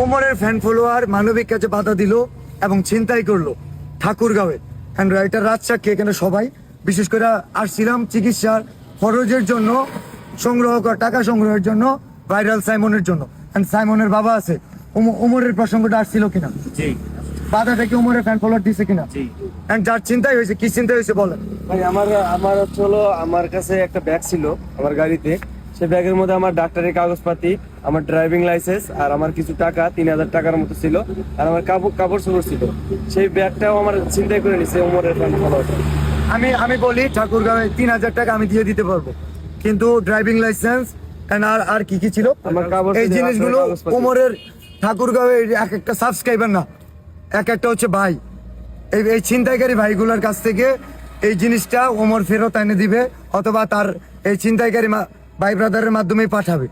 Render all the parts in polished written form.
ওমরের fan follower মানবিক কাজে বাধা দিল এবং ছিনতাই করলো ঠাকুরগাঁওয়ে। এটা রাজসাক্ষী, এখানে সবাই বিশেষ করে আসছিলাম চিকিৎসার খরচের জন্য, টাকা সংগ্রহের জন্য, ভাইরাল সাইমনের জন্য। সাইমনের বাবা আছে, ওমরের প্রসঙ্গটা আসছিল কিনা, বাধাটা কি ওমরের ফ্যান ফলোয়ার দিছে কিনা, যার চিন্তাই হয়েছে, কি চিন্তা হয়েছে বলেন ভাই। আমার হচ্ছে হলো, আমার কাছে একটা ব্যাগ ছিল আমার গাড়িতে, সেই ব্যাগের মধ্যে আমার ডাক্তারের কাগজপাতি, আমার ড্রাইভিং লাইসেন্স আর আমার কিছু টাকা 3000 টাকার মতো ছিল, আর আমার কাপড় চোপড় ছিল। সেই ব্যাগটাও আমার চিন্তাই করে নিছে ওমরের ফ্যান ফলোয়ার। আমি বলি ঠাকুরগাঁওয়ে 3000 টাকা আমি দিয়ে দিতে পারবো, কিন্তু ড্রাইভিং লাইসেন্স আর কি কি ছিল আমার কাগজ, এই জিনিসগুলো ওমরের ঠাকুরগাঁওয়ে এক একটা সাবস্ক্রাইবার না, এক একটা হচ্ছে ভাই, এই ছিনতাইকারী ভাইগুলোর কাছ থেকে এই জিনিসটা ওমর ফেরত এনে দিবে, অথবা তার এই ছিনতাইকারী ভাই ব্রাদারের মাধ্যমে পাঠাবে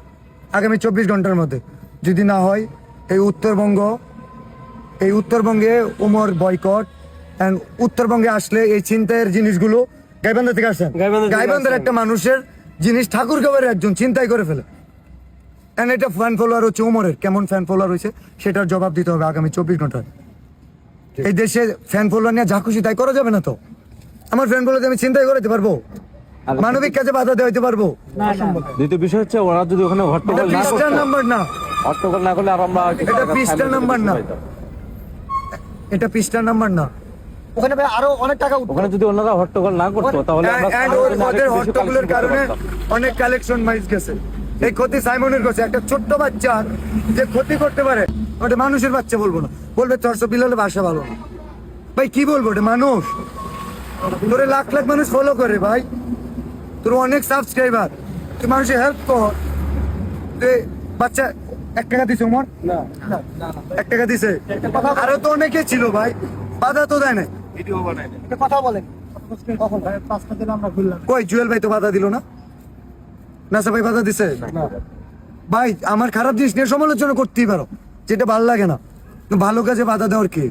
আগামী 24 ঘন্টার মধ্যে। যদি না হয় এই উত্তরবঙ্গে ওমর বয়কট। উত্তরবঙ্গে আসলে এই ছিনতাইয়ের জিনিসগুলো গাইবান্ধা থেকে আসেন, গাইবান্ধার একটা মানুষের জিনিস ঠাকুরগাঁওয়ের একজন ছিনতাই করে ফেলে। এটা ফ্যান ফলোয়ার হচ্ছে ওমরের, কেমন ফ্যান ফলোয়ার হয়েছে সেটার জবাব দিতে হবে আগামী 24 ঘন্টায়। এই দেশে ফ্যান ফলোয়ার নিয়ে যা খুশি তাই করা যাবে না তো। আমার ফ্যান ফলোয়ার আমি চিন্তাই করতে পারবো, মানবিক কাজে বাধা দিতে পারবো। দ্বিতীয় বিষয় হচ্ছে ওরা যদি ওখানে হট্টগোল না করতো, নাম্বার না, হট্টগোল না করলে আর আমরা এটা পৃষ্ঠার নাম্বার না, এটা পৃষ্ঠার নাম্বার না। ওখানে ভাই আরো অনেক টাকা উঠতো। ওখানে যদি ওনারা হট্টগোল না করতো তাহলে ওদের হট্টগোলের কারণে অনেক কালেকশন মাইজ গেছে। এই ক্ষতি সাইমনের কাছে একটা ছোট্ট বাচ্চা যে ক্ষতি করতে পারে, ওটা মানুষের বাচ্চা বলবো না, বলবে চর্চ বিলালে ভাষা ভালো না। ভাই কি বলবো, ওটা মানুষ, তোরে লাখ লাখ মানুষ ফলো করে ভাই, তোর অনেক সাবস্ক্রাইবার, তুই মানুষের হেল্প কর। তুই বাচ্চা 1 টাকা দিছে ওমর, না 1 টাকা দিছে, আরো তো অনেকে ছিল ভাই, বাধা তো দেয় নাই। ভিডিও বানায় একটা কথা বলেন, কখন ভাই 5টা দিলে আমরা ঘুরলাম। কই জুয়েল ভাই তো বাধা দিল না, নাসা ভাই বাধা দিছে ভাই। আমার খারাপ জিনিস নিয়ে সমালোচনা করতেই পারো, যেটা ভালো লাগে না, ভালো কাজে বাধা দেওয়ার কি।